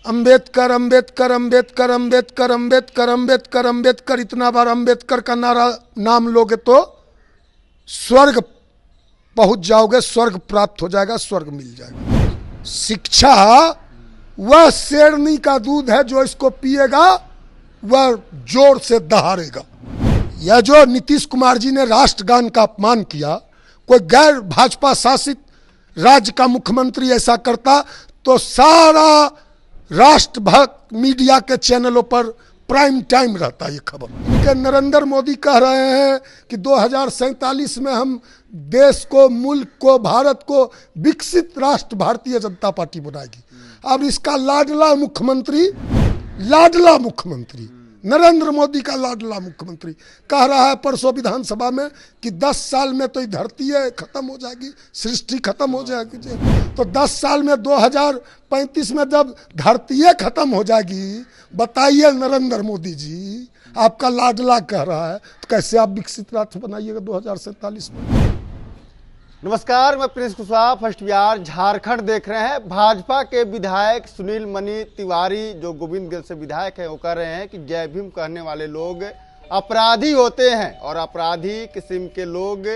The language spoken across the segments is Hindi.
अंबेडकर अंबेडकर अंबेडकर अंबेडकर अंबेडकर अंबेडकर अंबेडकर, इतना बार अंबेडकर का नाम लोगे तो स्वर्ग पहुंच जाओगे, स्वर्ग प्राप्त हो जाएगा, स्वर्ग मिल जाएगा। शिक्षा वह शेरनी का दूध है, जो इसको पिएगा वह जोर से दहाड़ेगा। यह जो नीतीश कुमार जी ने राष्ट्रगान का अपमान किया, कोई गैर भाजपा शासित राज्य का मुख्यमंत्री ऐसा करता तो सारा राष्ट्रभक्त मीडिया के चैनलों पर प्राइम टाइम रहता ये खबर। इनके नरेंद्र मोदी कह रहे हैं कि 2047 में हम देश को, मुल्क को, भारत को विकसित राष्ट्र भारतीय जनता पार्टी बनाएगी। अब इसका लाडला मुख्यमंत्री नरेंद्र मोदी का लाडला मुख्यमंत्री कह रहा है परसों विधानसभा में कि 10 साल में तो धरती खत्म हो जाएगी, सृष्टि खत्म हो जाएगी। तो 10 साल में 2035 में जब धरती खत्म हो जाएगी, बताइए नरेंद्र मोदी जी, आपका लाडला कह रहा है तो कैसे आप विकसित राष्ट्र बनाइएगा 2047 में। नमस्कार, मैं प्रिंस कुशवाहा, फर्स्ट बिहार झारखंड देख रहे हैं। भाजपा के विधायक सुनील मनी तिवारी जो गोविंदगंज से विधायक हैं, वो कह रहे हैं कि जय भीम कहने वाले लोग अपराधी होते हैं और अपराधी किस्म के लोग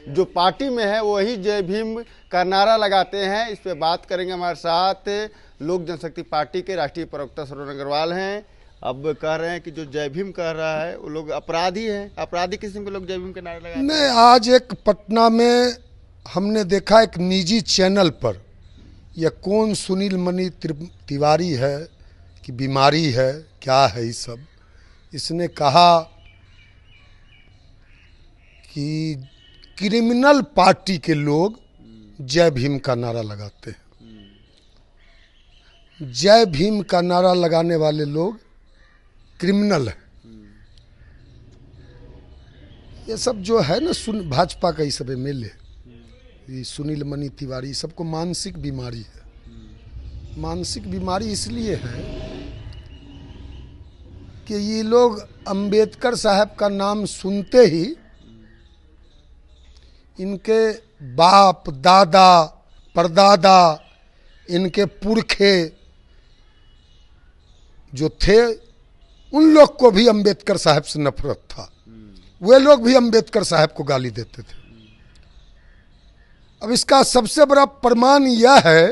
जो पार्टी में है वही जय भीम का नारा लगाते हैं। इस पे बात करेंगे। हमारे साथ लोक जनशक्ति पार्टी के राष्ट्रीय प्रवक्ता श्रवण अग्रवाल हैं। अब कह रहे हैं कि जो जय भीम कह रहा है वो लोग अपराधी हैं, अपराधी किस्म के लोग जय भीम के नारे लगाते हैं। नहीं, आज एक पटना में हमने देखा एक निजी चैनल पर, यह कौन सुनील मनी तिवारी है कि बीमारी है, क्या है ये सब, इसने कहा कि क्रिमिनल पार्टी के लोग जय भीम का नारा लगाते हैं। जय भीम का नारा लगाने वाले लोग क्रिमिनल हैं। ये सब जो है ना, भाजपा का ये सब एमएलए, ये सुनील मनी तिवारी, सबको मानसिक बीमारी है। मानसिक बीमारी इसलिए है कि ये लोग अंबेडकर साहब का नाम सुनते ही इनके बाप, दादा, परदादा, इनके पुरखे जो थे, उन लोग को भी अंबेडकर साहब से नफरत था। वे लोग भी अंबेडकर साहब को गाली देते थे। अब इसका सबसे बड़ा प्रमाण यह है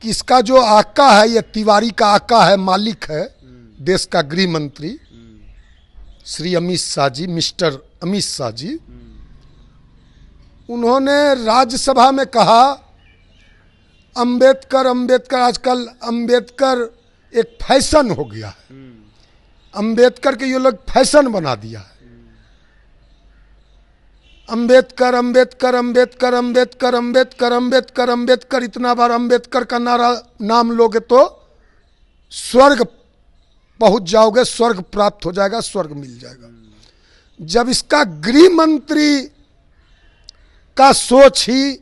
कि इसका जो आका है, यह तिवारी का आका है, मालिक है देश का गृह मंत्री श्री अमित शाह जी, मिस्टर अमित शाह जी, उन्होंने राज्यसभा में कहा अंबेडकर अंबेडकर, आजकल अंबेडकर एक फैशन हो गया है। अंबेडकर के ये लोग फैशन बना दिया है। अंबेडकर अंबेडकर अंबेडकर अंबेडकर अंबेडकर अंबेडकर अंबेडकर, इतना बार अंबेडकर का नाम लोगे तो स्वर्ग पहुंच जाओगे, स्वर्ग प्राप्त हो जाएगा, स्वर्ग मिल जाएगा। जब इसका गृह मंत्री का सोच ही,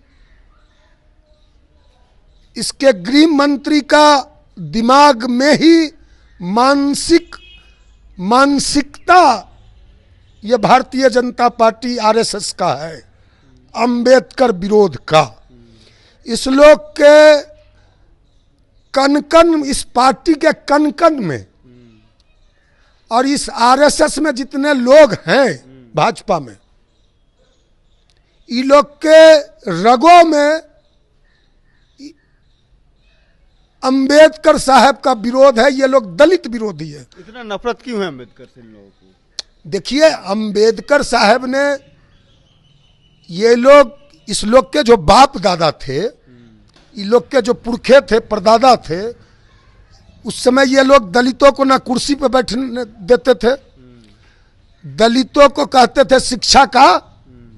इसके गृह मंत्री का दिमाग में ही मानसिकता ये भारतीय जनता पार्टी आरएसएस का है, अंबेडकर विरोध का। इस लोग के कनकन, इस पार्टी के कनकन में और इस आरएसएस में जितने लोग हैं भाजपा में, ये लोग के रगों में अंबेडकर साहब का विरोध है। ये लोग दलित विरोधी है। इतना नफरत क्यों है अंबेडकर से इन लोगों को? देखिए, अंबेडकर साहब ने, ये लोग, इस लोग के जो बाप दादा थे, ये लोग के जो पुरखे थे, परदादा थे, उस समय ये लोग दलितों को ना कुर्सी पर बैठने देते थे, दलितों को कहते थे शिक्षा का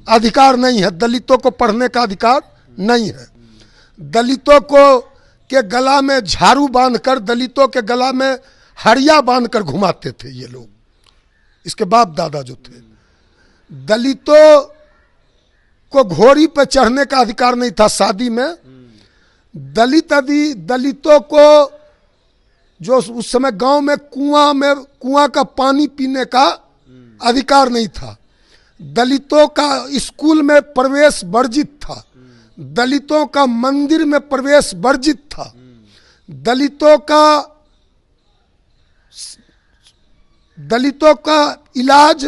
अधिकार नहीं है, दलितों को पढ़ने का अधिकार नहीं है, दलितों को के गला में झाड़ू बांधकर, दलितों के गला में हरिया बांधकर घुमाते थे ये लोग, इसके बाप दादा जो थे। दलितों को घोड़ी पर चढ़ने का अधिकार नहीं था शादी में। दलितों को जो उस समय गांव में कुआं का पानी पीने का अधिकार नहीं था। दलितों का स्कूल में प्रवेश वर्जित था। दलितों का मंदिर में प्रवेश वर्जित था। दलितों का इलाज,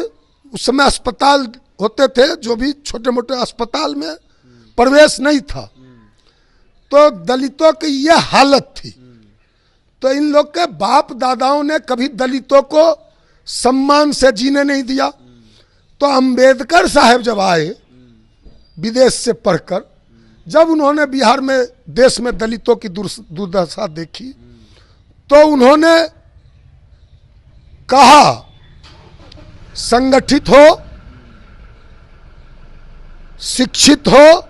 उस समय अस्पताल होते थे, जो भी छोटे मोटे अस्पताल में प्रवेश नहीं था, तो दलितों की यह हालत थी। तो इन लोग के बाप दादाओं ने कभी दलितों को सम्मान से जीने नहीं दिया। तो अंबेडकर साहब जब आए विदेश से पढ़कर, जब उन्होंने बिहार में, देश में दलितों की दुर्दशा देखी, तो उन्होंने कहा संगठित हो, शिक्षित हो,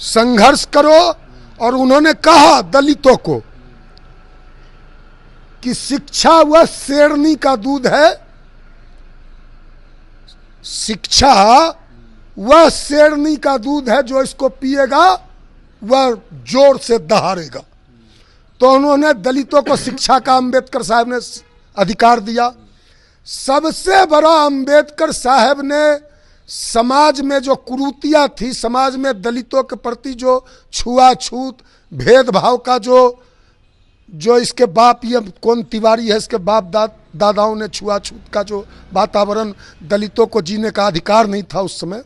संघर्ष करो। और उन्होंने कहा दलितों को कि शिक्षा वह शेरनी का दूध है, शिक्षा वह शेरनी का दूध है, जो इसको पिएगा वह जोर से दहाड़ेगा। तो उन्होंने दलितों को शिक्षा का अंबेडकर साहब ने अधिकार दिया। सबसे बड़ा अंबेडकर साहब ने समाज में जो कुरीतियां थी, समाज में दलितों के प्रति जो छुआछूत भेदभाव का जो इसके बाप, ये कौन तिवारी है, इसके बाप दादाओं ने छुआछूत का जो वातावरण, दलितों को जीने का अधिकार नहीं था उस समय,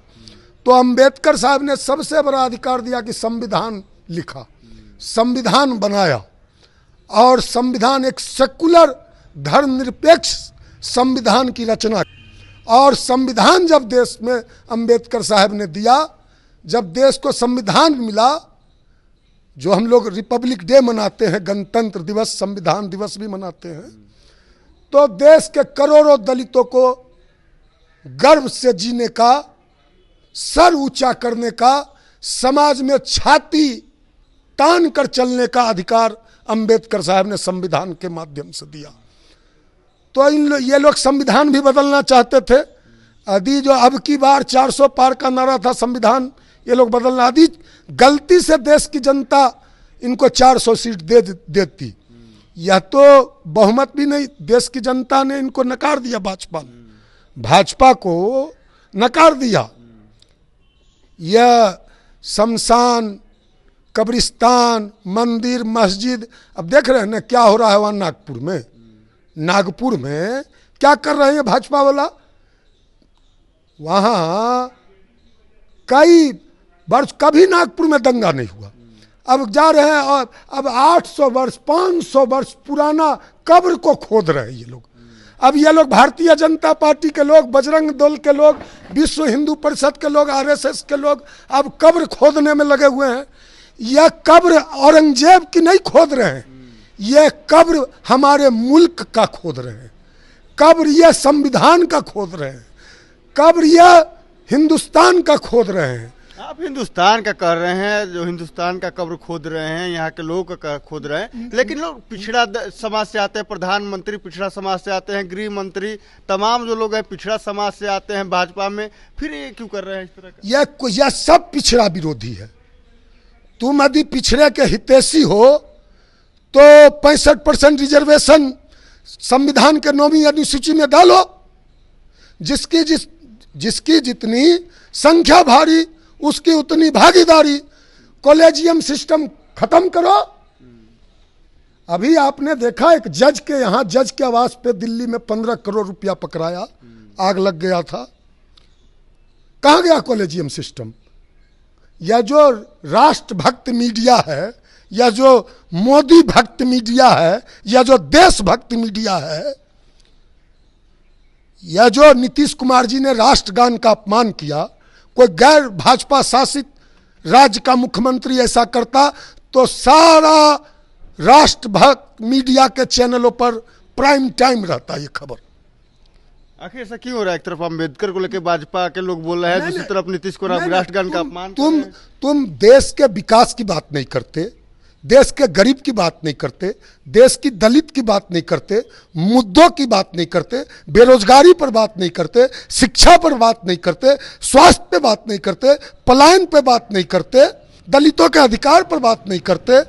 तो अंबेडकर साहब ने सबसे बड़ा अधिकार दिया कि संविधान लिखा, संविधान बनाया। और संविधान एक सेकुलर धर्मनिरपेक्ष संविधान की रचना। और संविधान जब देश में अंबेडकर साहब ने दिया, जब देश को संविधान मिला, जो हम लोग रिपब्लिक डे मनाते हैं, गणतंत्र दिवस, संविधान दिवस भी मनाते हैं, तो देश के करोड़ों दलितों को गर्व से जीने का, सर ऊंचा करने का, समाज में छाती तान कर चलने का अधिकार अंबेडकर साहब ने संविधान के माध्यम से दिया। तो ये लोग संविधान भी बदलना चाहते थे। यदि जो अब की बार 400 पार का नारा था संविधान, ये लोग बदलना, यदि गलती से देश की जनता इनको 400 सीट देती, यह तो बहुमत भी नहीं, देश की जनता ने इनको नकार दिया, भाजपा को नकार दिया। यह शमशान, कब्रिस्तान, मंदिर, मस्जिद, अब देख रहे हैं ना क्या हो रहा है वहाँ नागपुर में क्या कर रहे हैं भाजपा वाला। वहाँ कई वर्ष कभी नागपुर में दंगा नहीं हुआ, अब जा रहे हैं और अब 800 वर्ष 500 वर्ष पुराना कब्र को खोद रहे हैं ये लोग। अब ये लोग भारतीय जनता पार्टी के लोग, बजरंग दल के लोग, विश्व हिंदू परिषद के लोग, आरएसएस के लोग अब कब्र खोदने में लगे हुए हैं। यह कब्र औरंगजेब की नहीं खोद रहे हैं, यह कब्र हमारे मुल्क का खोद रहे हैं, कब्र यह संविधान का खोद रहे हैं, कब्र यह हिंदुस्तान का खोद रहे हैं। आप हिंदुस्तान का कर रहे हैं, जो हिंदुस्तान का कब्र खोद रहे हैं, यहाँ के लोग का खोद रहे हैं, लेकिन लोग पिछड़ा समाज से आते हैं, प्रधानमंत्री पिछड़ा समाज से आते हैं, गृह मंत्री, तमाम जो लोग हैं पिछड़ा समाज से आते हैं भाजपा में, फिर ये क्यों कर रहे हैं इस तरह का? यह सब पिछड़ा विरोधी है। तुम यदि पिछड़े के हितैषी हो तो 65% रिजर्वेशन संविधान के 9वीं अनुसूची में डालो, जिसकी जितनी संख्या भारी उसकी उतनी भागीदारी, कॉलेजियम सिस्टम खत्म करो। अभी आपने देखा एक जज के यहाँ, जज के आवास पे दिल्ली में 15 करोड़ रुपया पकड़ाया, आग लग गया था। कहाँ गया कॉलेजियम सिस्टम? यह जो राष्ट्रभक्त मीडिया है, या जो मोदी भक्त मीडिया है, या जो देशभक्त मीडिया है, या जो नीतीश कुमार जी ने राष्ट्रगान का अपमान किया, कोई गैर भाजपा शासित राज्य का मुख्यमंत्री ऐसा करता तो सारा राष्ट्रभक्त मीडिया के चैनलों पर प्राइम टाइम रहता ये खबर। आखिर ऐसा क्यों हो रहा है? एक तरफ अम्बेडकर को लेकर भाजपा के लोग बोल रहे हैं, दूसरी तरफ नीतीश को राष्ट्रगान का अपमान। तुम देश के विकास की बात नहीं करते, देश के गरीब की बात नहीं करते, देश की दलित की बात नहीं करते, मुद्दों की बात नहीं करते, बेरोजगारी पर बात नहीं करते, शिक्षा पर बात नहीं करते, स्वास्थ्य पे बात नहीं करते, पलायन पे बात नहीं करते, दलितों के अधिकार पर बात नहीं करते।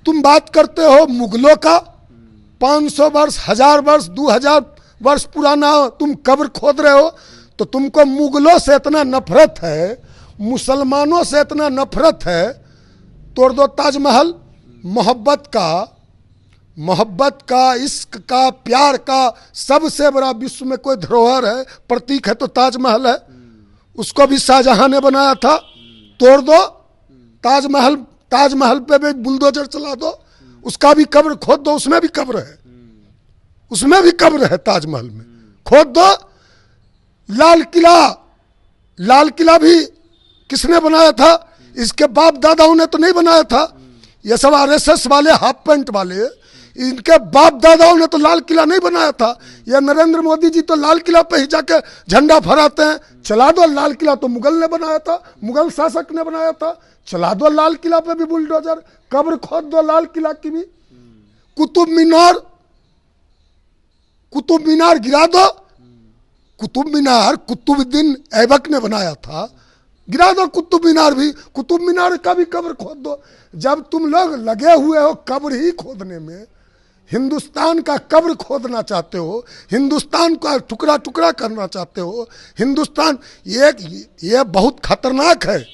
तुम बात करते हो मुगलों का, 500 वर्ष, 1000 वर्ष, 2000 वर्ष पुराना तुम कब्र खोद रहे हो। तो तुमको मुगलों से इतना नफरत है, मुसलमानों से इतना नफरत है, तोड़ दो ताजमहल। मोहब्बत का, इश्क का, प्यार का सबसे बड़ा विश्व में कोई धरोहर है, प्रतीक है तो ताजमहल है। उसको भी शाहजहां ने बनाया था, तोड़ दो। ताजमहल पे भी बुलडोजर चला दो, उसका भी कब्र खोद दो, उसमें भी कब्र है, उसमें भी कब्र है ताजमहल में, खोद दो। लाल किला भी किसने बनाया था? इसके बाप दादाओं ने तो नहीं बनाया था। ये सब आरएसएस वाले, हाफ पैंट वाले, इनके बाप दादाओं ने तो लाल किला नहीं बनाया था। ये नरेंद्र मोदी जी तो लाल किला पे ही जाके झंडा फहराते हैं। चला दो, लाल किला तो मुगल ने बनाया था, मुगल शासक ने बनाया था। चला दो लाल किला पे भी बुलडोजर, कब्र खोद दो लाल किला की भी। कुतुब मीनार गिरा दो। कुतुबुद्दीन ऐबक ने बनाया था, गिरा दो कुतुब मीनार भी। कुतुब मीनार का भी कब्र खोद दो। जब तुम लोग लगे हुए हो कब्र ही खोदने में, हिंदुस्तान का कब्र खोदना चाहते हो, हिंदुस्तान का टुकड़ा टुकड़ा करना चाहते हो, हिंदुस्तान ये बहुत खतरनाक है।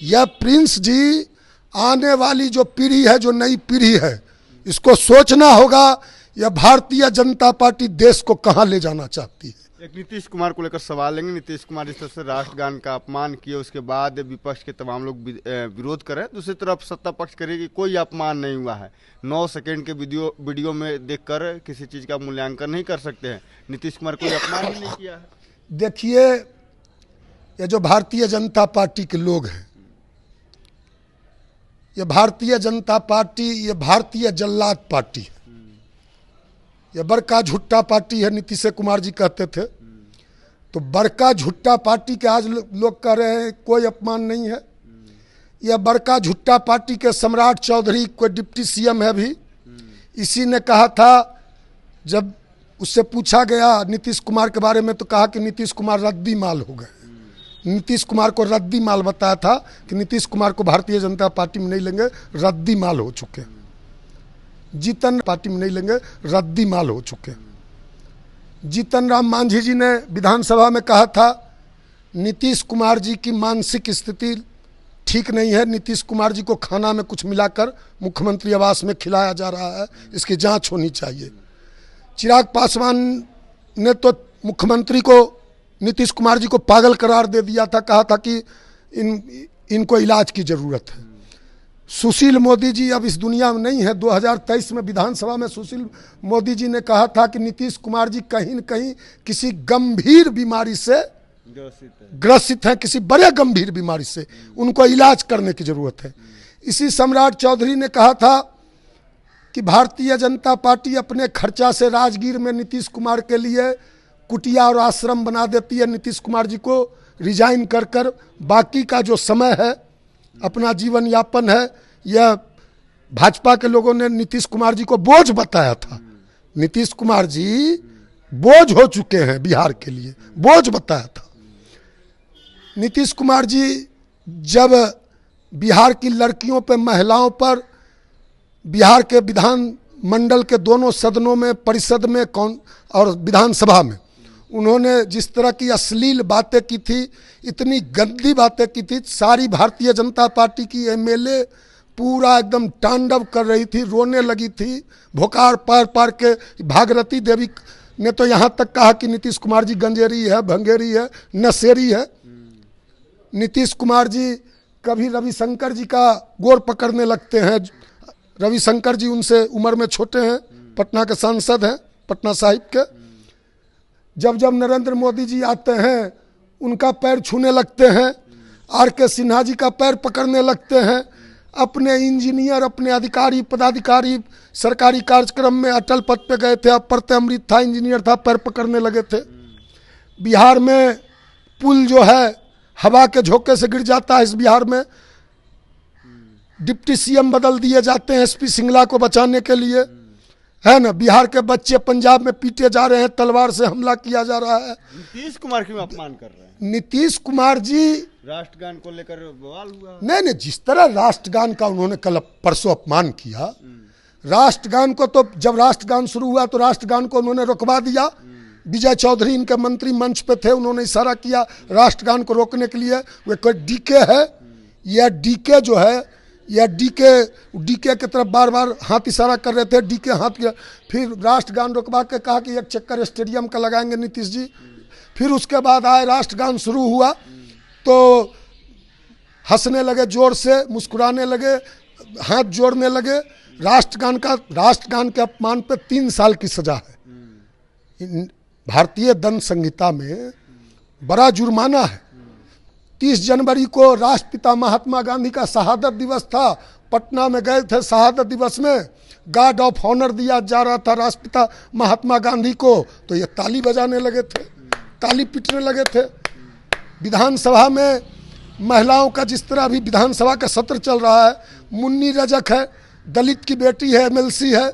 यह प्रिंस जी, आने वाली जो पीढ़ी है, जो नई पीढ़ी है, इसको सोचना होगा यह भारतीय जनता पार्टी देश को कहाँ ले जाना चाहती है। एक नीतीश कुमार को लेकर सवाल लेंगे। नीतीश कुमार जिस तरह से राष्ट्रगान का अपमान किए, उसके बाद विपक्ष के तमाम लोग विरोध कर रहे हैं, दूसरी तरफ सत्ता पक्ष करे कि कोई अपमान नहीं हुआ है। 9 सेकंड के वीडियो में देखकर किसी चीज का मूल्यांकन नहीं कर सकते हैं। नीतीश कुमार कोई अपमान ही नहीं किया है। देखिए, ये जो भारतीय जनता पार्टी के लोग हैं, ये भारतीय जनता पार्टी, ये भारतीय जल्लाद पार्टी है, ये बड़का झुट्टा पार्टी है। नीतीश कुमार जी कहते थे, तो बड़का झुट्टा पार्टी के आज लोग कह रहे हैं कोई अपमान नहीं है। यह बड़का झुट्टा पार्टी के सम्राट चौधरी, कोई डिप्टी सीएम है भी, इसी ने कहा था, जब उससे पूछा गया नीतीश कुमार के बारे में, तो कहा कि नीतीश कुमार रद्दी माल हो गए। नीतीश कुमार को रद्दी माल बताया था कि नीतीश कुमार को भारतीय जनता पार्टी में नहीं लेंगे, रद्दी माल हो चुके हैं। जीतन पार्टी में नहीं लेंगे, रद्दी माल हो चुके हैं। जीतन राम मांझी जी ने विधानसभा में कहा था, नीतीश कुमार जी की मानसिक स्थिति ठीक नहीं है, नीतीश कुमार जी को खाना में कुछ मिलाकर मुख्यमंत्री आवास में खिलाया जा रहा है, इसकी जांच होनी चाहिए। चिराग पासवान ने तो मुख्यमंत्री को, नीतीश कुमार जी को पागल करार दे दिया था, कहा था कि इनको इलाज की ज़रूरत है। सुशील मोदी जी अब इस दुनिया में नहीं है। 2023 में विधानसभा में सुशील मोदी जी ने कहा था कि नीतीश कुमार जी कहीं न कहीं किसी गंभीर बीमारी से ग्रसित हैं, किसी बड़े गंभीर बीमारी से, उनको इलाज करने की ज़रूरत है। इसी सम्राट चौधरी ने कहा था कि भारतीय जनता पार्टी अपने खर्चा से राजगीर में नीतीश कुमार के लिए कुटिया और आश्रम बना देती है। नीतीश कुमार जी को रिजाइन कर बाकी का जो समय है, अपना जीवन यापन है, यह भाजपा के लोगों ने नीतीश कुमार जी को बोझ बताया था। नीतीश कुमार जी बोझ हो चुके हैं बिहार के लिए, बोझ बताया था। नीतीश कुमार जी जब बिहार की लड़कियों पर, महिलाओं पर, बिहार के विधान मंडल के दोनों सदनों में, परिषद में और विधानसभा में उन्होंने जिस तरह की अश्लील बातें की थी, इतनी गंदी बातें की थी, सारी भारतीय जनता पार्टी की एमएलए पूरा एकदम तांडव कर रही थी, रोने लगी थी, भोकार पार के। भागीरथी देवी ने तो यहाँ तक कहा कि नीतीश कुमार जी गंजेरी है, भंगेरी है, नशेरी है। नीतीश कुमार जी कभी रविशंकर जी का गोर पकड़ने लगते हैं। रविशंकर जी उनसे उम्र में छोटे हैं, पटना के सांसद हैं, पटना साहिब के। जब नरेंद्र मोदी जी आते हैं, उनका पैर छूने लगते हैं, आर.के. सिन्हा जी का पैर पकड़ने लगते हैं। अपने इंजीनियर, अपने अधिकारी पदाधिकारी सरकारी कार्यक्रम में अटल पद पे गए थे, प्रत्यय अमृत था, इंजीनियर था, पैर पकड़ने लगे थे। बिहार में पुल जो है हवा के झोंके से गिर जाता है। इस बिहार में डिप्टी सीएम बदल दिए जाते हैं एसपी सिंगला को बचाने के लिए, है ना। बिहार के बच्चे पंजाब में पीटे जा रहे हैं, तलवार से हमला किया जा रहा है। नीतीश कुमार क्यों अपमान कर रहे हैं? नीतीश कुमार जी राष्ट्रगान को लेकर बवाल हुआ। नहीं, जिस तरह राष्ट्रगान का उन्होंने कल परसों अपमान किया, राष्ट्रगान को तो जब राष्ट्रगान शुरू हुआ तो राष्ट्रगान को उन्होंने रोकवा दिया। विजय चौधरी इनके मंत्री मंच पे थे, उन्होंने इशारा किया राष्ट्रगान को रोकने के लिए। वे कोई डीके है, यह डीके जो है या डीके की तरफ बार बार हाथ इशारा कर रहे थे, डीके हाथ किया। फिर राष्ट्रगान रुकवा के कहा कि एक चक्कर स्टेडियम का लगाएंगे नीतीश जी। फिर उसके बाद आए, राष्ट्रगान शुरू हुआ तो हंसने लगे, जोर से मुस्कुराने लगे, हाथ जोड़ने लगे। राष्ट्रगान के अपमान पे 3 साल की सजा है। भारतीय दंड संहिता में बड़ा जुर्माना है। 30 जनवरी को राष्ट्रपिता महात्मा गांधी का शहादत दिवस था। पटना में गए थे, शहादत दिवस में गार्ड ऑफ ऑनर दिया जा रहा था राष्ट्रपिता महात्मा गांधी को, तो ये ताली बजाने लगे थे, ताली पीटने लगे थे। विधानसभा में महिलाओं का, जिस तरह अभी विधानसभा का सत्र चल रहा है, मुन्नी रजक है, दलित की बेटी है, एमएलसी है।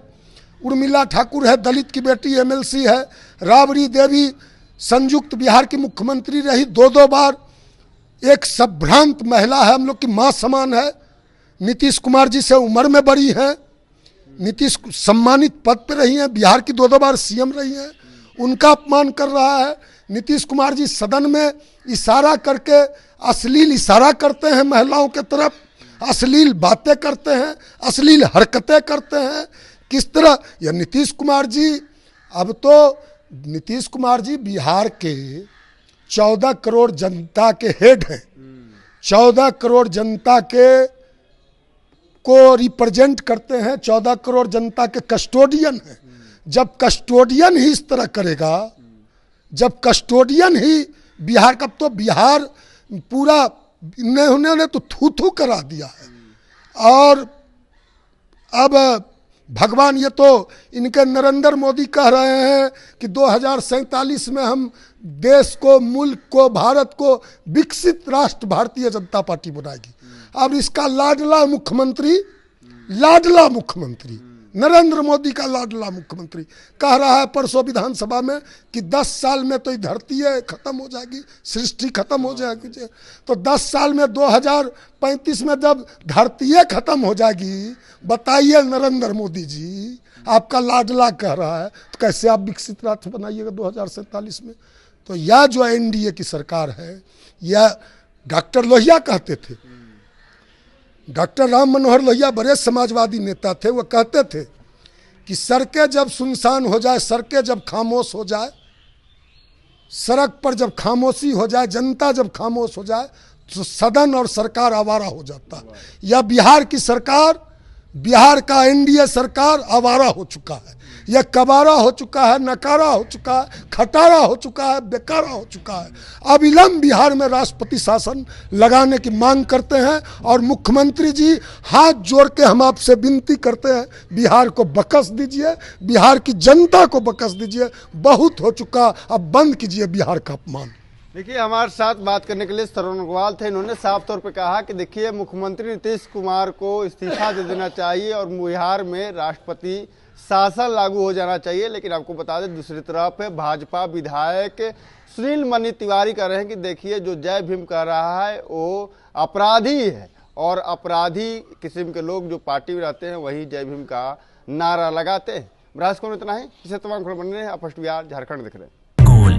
उर्मिला ठाकुर है, दलित की बेटी, एमएलसी है। राबड़ी देवी संयुक्त बिहार की मुख्यमंत्री रही 2 बार, एक संभ्रांत महिला है, हम लोग की मां समान है। नीतीश कुमार जी से उम्र में बड़ी हैं, नीतीश सम्मानित पद पे रही हैं, बिहार की 2 बार सीएम रही हैं, उनका अपमान कर रहा है। नीतीश कुमार जी सदन में इशारा करके अश्लील इशारा करते हैं महिलाओं के तरफ, अश्लील बातें करते हैं, अश्लील हरकतें करते हैं। किस तरह यह नीतीश कुमार जी, अब तो नीतीश कुमार जी बिहार के 14 करोड़ जनता के हेड हैं, 14 करोड़ जनता को रिप्रेजेंट करते हैं, 14 करोड़ जनता के कस्टोडियन हैं। जब कस्टोडियन ही इस तरह करेगा, जब कस्टोडियन ही बिहार का, तो बिहार पूरा उन्होंने तो थू थू करा दिया है। और अब भगवान, ये तो इनके नरेंद्र मोदी कह रहे हैं कि 2047 में हम देश को, मुल्क को, भारत को विकसित राष्ट्र भारतीय जनता पार्टी बनाएगी। अब इसका लाडला मुख्यमंत्री नरेंद्र मोदी का लाडला मुख्यमंत्री कह रहा है परसों विधानसभा में कि 10 साल में तो धरती खत्म हो जाएगी, सृष्टि खत्म हो जाएगी। तो 10 साल में 2035 में जब धरती खत्म हो जाएगी, बताइए नरेंद्र मोदी जी, आपका लाडला कह रहा है, तो कैसे आप विकसित राष्ट्र बनाइएगा 2047 में? तो यह जो एनडीए की सरकार है, यह डॉक्टर लोहिया कहते थे, डॉक्टर राम मनोहर लोहिया बड़े समाजवादी नेता थे, वो कहते थे कि सड़कें जब सुनसान हो जाए, सड़कें जब खामोश हो जाए, सड़क पर जब खामोशी हो जाए, जनता जब खामोश हो जाए, तो सदन और सरकार आवारा हो जाता है। यह बिहार की सरकार, बिहार का एनडीए सरकार आवारा हो चुका है, यह कबारा हो चुका है, नकारा हो चुका है, खटारा हो चुका है, बेकारा हो चुका है। अविलंब बिहार में राष्ट्रपति शासन लगाने की मांग करते हैं। और मुख्यमंत्री जी, हाथ जोड़ के हम आपसे विनती करते हैं, बिहार को बख्श दीजिए, बिहार की जनता को बख्श दीजिए, बहुत हो चुका, अब बंद कीजिए बिहार का अपमान। देखिए, हमारे साथ बात करने के लिए श्रवण अग्रवाल थे। इन्होंने साफ तौर पे कहा कि देखिए, मुख्यमंत्री नीतीश कुमार को इस्तीफा दे देना चाहिए और बिहार में राष्ट्रपति शासन लागू हो जाना चाहिए। लेकिन आपको बता दें, दूसरी तरफ भाजपा विधायक सुनील मनी तिवारी कह रहे हैं कि देखिए, जो जय भीम कह रहा है वो अपराधी है, और अपराधी किस्म के लोग जो पार्टी में रहते हैं वही जय भीम का नारा लगाते हैं। बराज को इतना ही, इसे तमाम खबर बन रहे हैं। आप फर्स्ट बिहार झारखंड देख रहे हैं।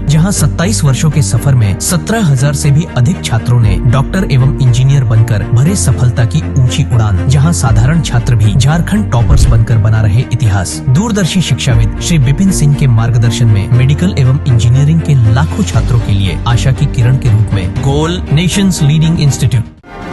जहां 27 वर्षों के सफर में 17,000 से भी अधिक छात्रों ने डॉक्टर एवं इंजीनियर बनकर भरे सफलता की ऊंची उड़ान, जहां साधारण छात्र भी झारखंड टॉपर्स बनकर बना रहे इतिहास। दूरदर्शी शिक्षाविद श्री विपिन सिंह के मार्गदर्शन में मेडिकल एवं इंजीनियरिंग के लाखों छात्रों के लिए आशा की किरण के रूप में गोल नेशंस लीडिंग इंस्टीट्यूट।